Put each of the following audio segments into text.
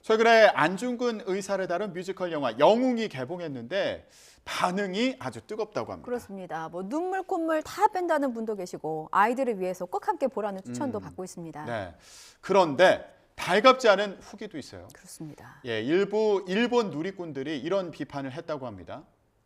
최근에 안중근 의사를 다룬 뮤지컬 영화 영웅이 개봉했는데 반응이 아주 뜨겁다고 합니다. 그렇습니다. 뭐 눈물, 콧물 다 뺀다는 분도 계시고 아이들을 위해서 꼭 함께 보라는 추천도 받고 있습니다. 네. 그런데 달갑지 않은 후기도 있어요. 그렇습니다. 예, 일부 일본 누리꾼들이 이런 비판을 했다고 합니다.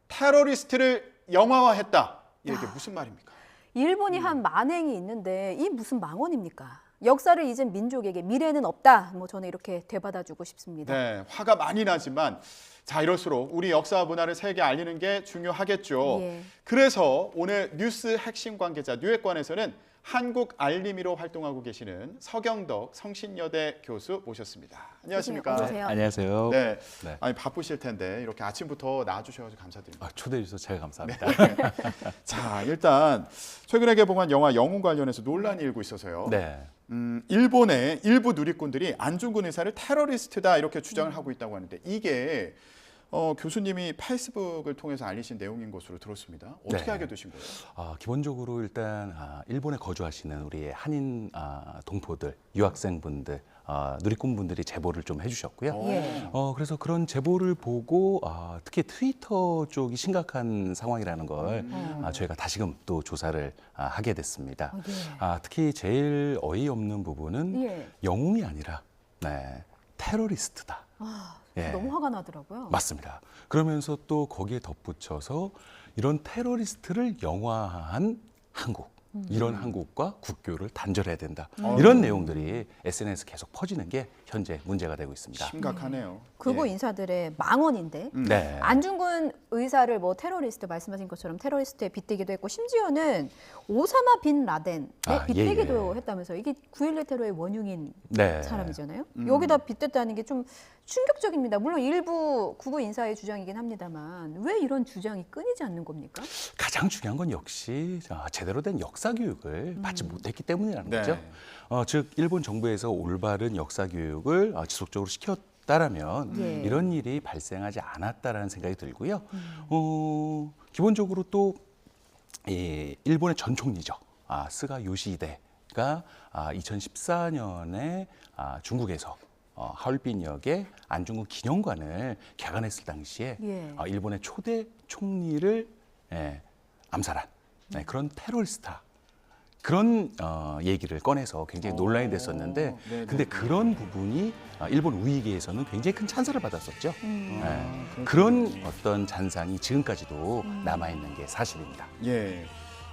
테러리스트를 영화화했다. 이게 무슨 말입니까? 일본이 한 만행이 있는데 이 무슨 망언입니까? 역사를 잊은 민족에게 미래는 없다. 뭐 저는 이렇게 되받아주고 싶습니다. 네, 화가 많이 나지만 자 이럴수록 우리 역사와 문화를 세계에 알리는 게 중요하겠죠. 예. 그래서 오늘 뉴스 핵심 관계자 뉴액관에서는 한국 알림이로 활동하고 계시는 서경덕 성신여대 교수 모셨습니다. 안녕하십니까? 어서 오세요. 안녕하세요. 네, 네. 아니 바쁘실 텐데 이렇게 아침부터 나와주셔서 감사드립니다. 초대해 주셔서 제가 감사합니다. 자, 일단 최근에 개봉한 영화 영웅 관련해서 논란이 일고 있어서요. 네. 일본의 일부 누리꾼들이 안중근 의사를 테러리스트다 이렇게 주장을 하고 있다고 하는데 이게 교수님이 페이스북을 통해서 알리신 내용인 것으로 들었습니다. 어떻게 네. 하게 되신 거예요? 기본적으로 일단 일본에 거주하시는 우리 한인 동포들, 유학생분들, 누리꾼분들이 제보를 좀 해주셨고요. 예. 그래서 그런 제보를 보고 특히 트위터 쪽이 심각한 상황이라는 걸 저희가 다시금 또 조사를 하게 됐습니다. 예. 특히 제일 어이없는 부분은 예. 영웅이 아니라 테러리스트다. 예. 너무 화가 나더라고요. 맞습니다. 그러면서 또 거기에 덧붙여서 이런 테러리스트를 영화화한 한국, 이런 한국과 국교를 단절해야 된다. 이런 내용들이 SNS 계속 퍼지는 게 현재 문제가 되고 있습니다. 심각하네요. 극우 예. 인사들의 망언인데 네. 안중근 의사를 뭐 테러리스트 말씀하신 것처럼 테러리스트에 빗대기도 했고 심지어는 오사마 빈 라덴에 빗대기도 예. 했다면서 이게 9.11 테러의 원흉인 네. 사람이잖아요. 여기다 빗댔다는 게 좀 충격적입니다. 물론 일부 극우 인사의 주장이긴 합니다만 왜 이런 주장이 끊이지 않는 겁니까? 가장 중요한 건 역시 제대로 된 역사 교육을 받지 못했기 때문이라는 네. 거죠. 즉 일본 정부에서 올바른 역사 교육을 지속적으로 시켰다라면 예. 이런 일이 발생하지 않았다라는 생각이 들고요. 기본적으로 또 일본의 전 총리죠. 스가 요시히데가 2014년에 중국에서 하얼빈역에 안중근 기념관을 개관했을 당시에 예. 일본의 초대 총리를 암살한 그런 테러리스트다. 그런 얘기를 꺼내서 굉장히 논란이 됐었는데 네네. 근데 그런 부분이 일본 우익계에서는 굉장히 큰 찬사를 받았었죠. 그렇군요. 그런 어떤 잔상이 지금까지도 남아있는 게 사실입니다. 예.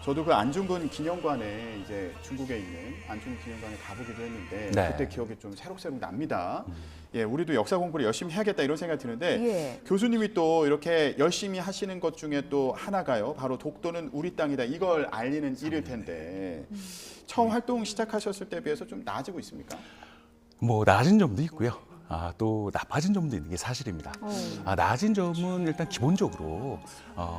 저도 그 안중근 기념관에 이제 중국에 있는 안중근 기념관에 가보기도 했는데 네. 그때 기억이 좀 새록새록 납니다. 예, 우리도 역사 공부를 열심히 해야겠다 이런 생각이 드는데 예. 교수님이 또 이렇게 열심히 하시는 것 중에 또 하나가요. 바로 독도는 우리 땅이다. 이걸 알리는 일일 텐데 처음 활동 시작하셨을 때에 비해서 좀 나아지고 있습니까? 뭐 나아진 점도 있고요. 또 나빠진 점도 있는 게 사실입니다. 나아진 점은 일단 기본적으로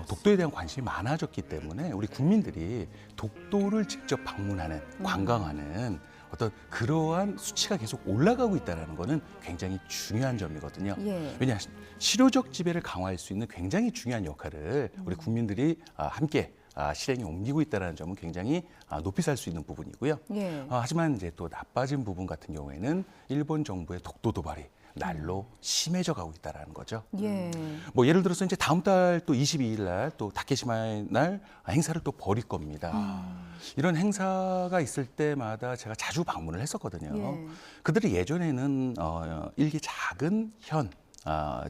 독도에 대한 관심이 많아졌기 때문에 우리 국민들이 독도를 직접 방문하는, 관광하는 어떤 그러한 수치가 계속 올라가고 있다는 것은 굉장히 중요한 점이거든요. 예. 왜냐 실효적 지배를 강화할 수 있는 굉장히 중요한 역할을 우리 국민들이 함께 실행에 옮기고 있다는 점은 굉장히 높이 살 수 있는 부분이고요. 예. 하지만 이제 또 나빠진 부분 같은 경우에는 일본 정부의 독도 도발이 날로 심해져 가고 있다는 거죠. 예. 뭐 예를 들어서 이제 다음 달 또 22일 날 또 다케시마의 날 행사를 또 벌일 겁니다. 이런 행사가 있을 때마다 제가 자주 방문을 했었거든요. 예. 그들이 예전에는 일개 작은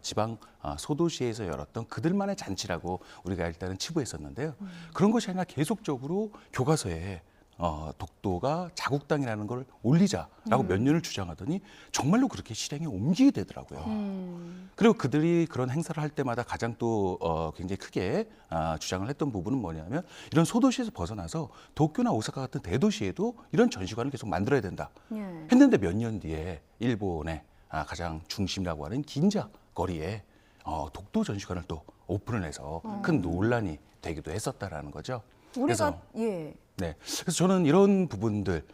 지방 소도시에서 열었던 그들만의 잔치라고 우리가 일단은 치부했었는데요. 그런 것이 아니라 계속적으로 교과서에 독도가 자국 땅이라는 걸 올리자라고 몇 년을 주장하더니 정말로 그렇게 실행에 옮기게 되더라고요. 그리고 그들이 그런 행사를 할 때마다 가장 또 굉장히 크게 주장을 했던 부분은 뭐냐면 이런 소도시에서 벗어나서 도쿄나 오사카 같은 대도시에도 이런 전시관을 계속 만들어야 된다. 예. 했는데 몇 년 뒤에 일본의 가장 중심이라고 하는 긴자 거리에 독도 전시관을 또 오픈을 해서 큰 논란이 되기도 했었다라는 거죠. 우리가 예. 그래서 저는 이런 부분들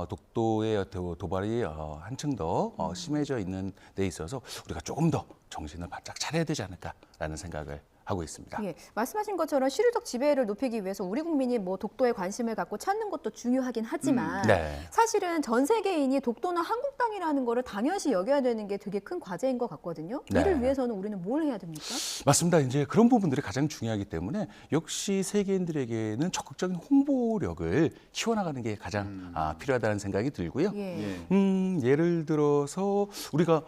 독도의 도발이 한층 더 심해져 있는 데 있어서 우리가 조금 더 정신을 바짝 차려야 되지 않을까라는 생각을 하고 있습니다. 예, 말씀하신 것처럼 실효적 지배를 높이기 위해서 우리 국민이 뭐 독도에 관심을 갖고 찾는 것도 중요하긴 하지만 네. 사실은 전 세계인이 독도는 한국 땅이라는 거를 당연시 여겨야 되는 게 되게 큰 과제인 것 같거든요. 네. 이를 위해서는 우리는 뭘 해야 됩니까? 맞습니다. 이제 그런 부분들이 가장 중요하기 때문에 역시 세계인들에게는 적극적인 홍보력을 키워나가는 게 가장 필요하다는 생각이 들고요. 예. 예. 예를 들어서 우리가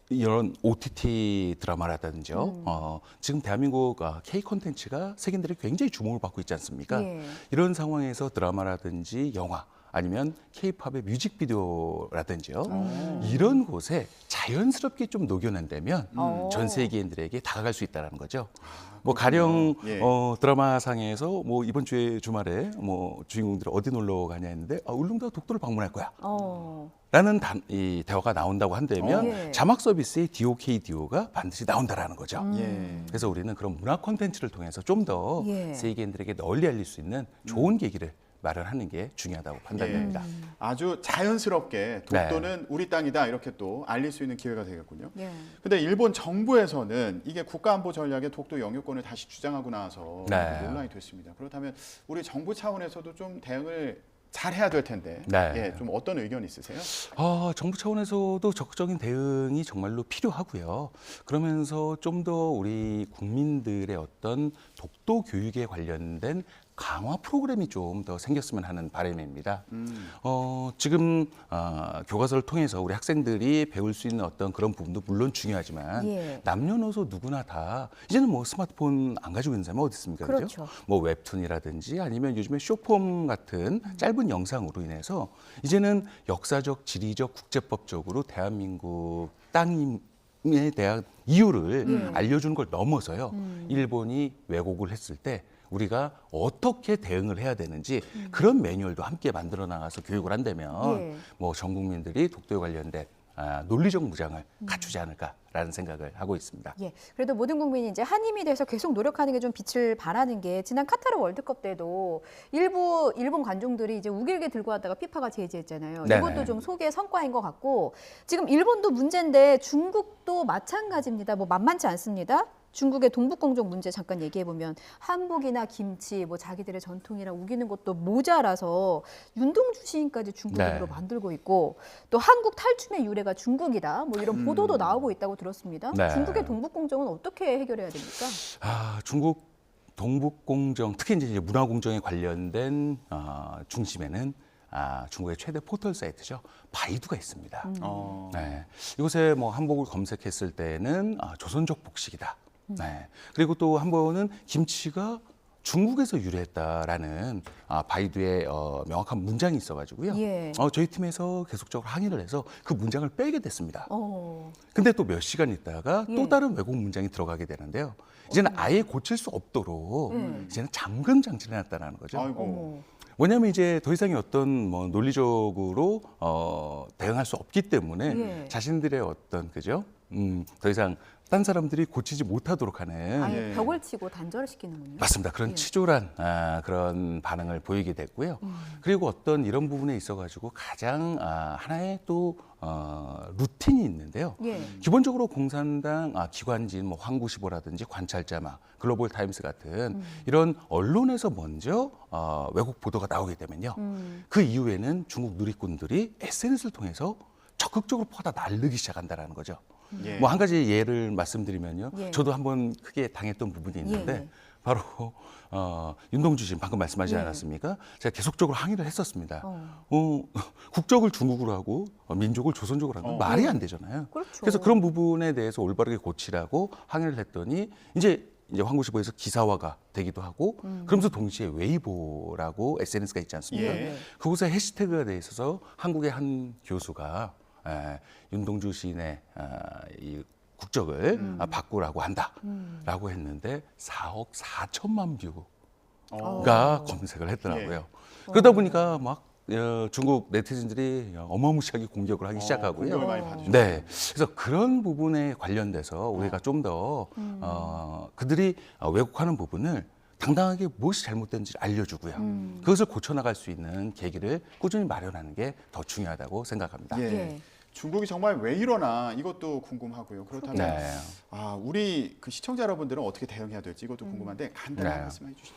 이런 OTT 드라마라든지요. 지금 대한민국 K 콘텐츠가 세계인들이 굉장히 주목을 받고 있지 않습니까? 예. 이런 상황에서 드라마라든지 영화 아니면 K-팝의 뮤직비디오라든지요. 이런 곳에 자연스럽게 좀 녹여낸다면 전 세계인들에게 다가갈 수 있다는 거죠. 뭐 가령 예. 드라마상에서 뭐 이번 주에 주말에 뭐 주인공들이 어디 놀러 가냐 했는데 울릉도 독도를 방문할 거야. 라는 이 대화가 나온다고 한다면 예. 자막 서비스의 DOKDO가 반드시 나온다라는 거죠. 예. 그래서 우리는 그런 문화 콘텐츠를 통해서 좀 더 예. 세계인들에게 널리 알릴 수 있는 좋은 계기를 마련하는 게 중요하다고 판단됩니다. 아주 자연스럽게 독도는 우리 땅이다 이렇게 또 알릴 수 있는 기회가 되겠군요. 예. 근데 일본 정부에서는 이게 국가안보 전략에 독도 영유권을 다시 주장하고 나서 네. 논란이 됐습니다. 그렇다면 우리 정부 차원에서도 좀 대응을 잘해야 될 텐데 네. 예, 좀 어떤 의견 있으세요? 정부 차원에서도 적극적인 대응이 정말로 필요하고요. 그러면서 좀 더 우리 국민들의 어떤 독도 교육에 관련된 강화 프로그램이 좀 더 생겼으면 하는 바람입니다. 지금 교과서를 통해서 우리 학생들이 배울 수 있는 어떤 그런 부분도 물론 중요하지만 예. 남녀노소 누구나 다 이제는 뭐 스마트폰 안 가지고 있는 사람이 어디 있습니까? 그죠? 그렇죠. 뭐 웹툰이라든지 아니면 요즘에 쇼폼 같은 짧은 영상으로 인해서 이제는 역사적, 지리적, 국제법적으로 대한민국 땅에 대한 이유를 알려주는 걸 넘어서요. 일본이 왜곡을 했을 때 우리가 어떻게 대응을 해야 되는지 그런 매뉴얼도 함께 만들어 나가서 교육을 한다면 예. 뭐 전 국민들이 독도에 관련된 논리적 무장을 갖추지 않을까라는 생각을 하고 있습니다. 예, 그래도 모든 국민이 이제 한힘이 돼서 계속 노력하는 게 좀 빛을 발하는 게 지난 카타르 월드컵 때도 일부 일본 관중들이 이제 우길게 들고 왔다가 피파가 제지했잖아요. 네네. 이것도 좀 소기의 성과인 것 같고 지금 일본도 문제인데 중국도 마찬가지입니다. 뭐 만만치 않습니다. 중국의 동북공정 문제 잠깐 얘기해 보면 한복이나 김치, 뭐 자기들의 전통이라 우기는 것도 모자라서 윤동주 시인까지 중국으로 네. 만들고 있고 또 한국 탈춤의 유래가 중국이다. 뭐 이런 보도도 나오고 있다고 들었습니다. 네. 중국의 동북공정은 어떻게 해결해야 됩니까? 중국 동북공정, 특히 이제 문화공정에 관련된 중심에는 중국의 최대 포털 사이트죠. 바이두가 있습니다. 네. 이곳에 뭐 한복을 검색했을 때는 조선족 복식이다. 네. 그리고 또 한 번은 김치가 중국에서 유래했다라는 바이두의 명확한 문장이 있어가지고요. 예. 저희 팀에서 계속적으로 항의를 해서 그 문장을 빼게 됐습니다. 어. 근데 또 몇 시간 있다가 예. 또 다른 왜곡 문장이 들어가게 되는데요. 이제는 아예 고칠 수 없도록 이제는 잠금 장치를 해놨다는 거죠. 아이고. 어머. 뭐냐면 이제 더 이상의 어떤 뭐 논리적으로 대응할 수 없기 때문에 예. 자신들의 어떤 그죠? 더 이상 딴 사람들이 고치지 못하도록 하는 아예 예. 벽을 치고 단절을 시키는군요. 맞습니다. 그런 예. 치졸한 그런 반응을 보이게 됐고요. 그리고 어떤 이런 부분에 있어가지고 가장 하나의 또 루틴이 있는데요. 예. 기본적으로 공산당 기관지인 뭐 환구시보라든지 관찰자막, 글로벌 타임스 같은 이런 언론에서 먼저 왜곡 보도가 나오게 되면요. 그 이후에는 중국 누리꾼들이 SNS를 통해서 적극적으로 퍼다 날르기 시작한다는 거죠. 예. 뭐 한 가지 예를 말씀드리면요. 예. 저도 한번 크게 당했던 부분이 있는데 예, 예. 바로 윤동주 씨 방금 말씀하지 예. 않았습니까? 제가 계속적으로 항의를 했었습니다. 국적을 중국으로 하고 민족을 조선족으로 하는 건 말이 안 되잖아요. 그렇죠. 그래서 그런 부분에 대해서 올바르게 고치라고 항의를 했더니 이제 환구시보에서 기사화가 되기도 하고 그러면서 동시에 웨이보라고 SNS가 있지 않습니까? 예. 그곳에 해시태그가 돼 있어서 한국의 한 교수가 윤동주 시인의 이 국적을 바꾸라고 한다라고 했는데 4억 4천만 뷰가 검색을 했더라고요. 그러다 보니까 막 중국 네티즌들이 어마무시하게 공격을 하기 시작하고요. 공격을 많이 받으셨죠. 네, 그래서 그런 부분에 관련돼서 우리가 좀 더 그들이 왜곡하는 부분을 당당하게 무엇이 잘못된지를 알려주고요. 그것을 고쳐나갈 수 있는 계기를 꾸준히 마련하는 게 더 중요하다고 생각합니다. 예. 예. 중국이 정말 왜 이러나 이것도 궁금하고요. 그렇다면 네. 우리 그 시청자 여러분들은 어떻게 대응해야 될지 이것도 궁금한데 간단하게 네. 말씀해 주시죠.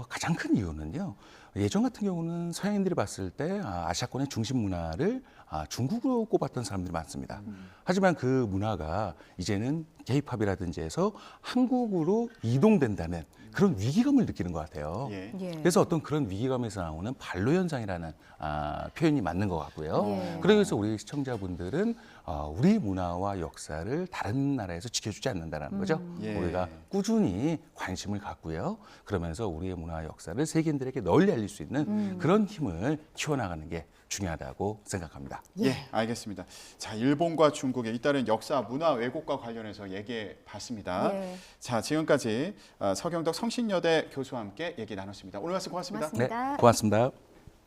가장 큰 이유는요. 예전 같은 경우는 서양인들이 봤을 때 아시아권의 중심 문화를 중국으로 꼽았던 사람들이 많습니다. 하지만 그 문화가 이제는 K-팝이라든지 해서 한국으로 이동된다는 그런 위기감을 느끼는 것 같아요. 예. 예. 그래서 어떤 그런 위기감에서 나오는 반로 현상이라는 표현이 맞는 것 같고요. 예. 그래서 우리 시청자분들은 우리 문화와 역사를 다른 나라에서 지켜주지 않는다는 거죠. 예. 우리가 꾸준히 관심을 갖고요. 그러면서 우리의 문화와 역사를 세계인들에게 널리 알릴 수 있는 그런 힘을 키워나가는 게 중요하다고 생각합니다. 예, 알겠습니다. 자, 일본과 중국의 잇따른 역사, 문화 왜곡과 관련해서 얘기해 봤습니다. 예. 자, 지금까지 서경덕 성신여대 교수와 함께 얘기 나눴습니다. 오늘 말씀 고맙습니다. 고맙습니다. 네, 고맙습니다.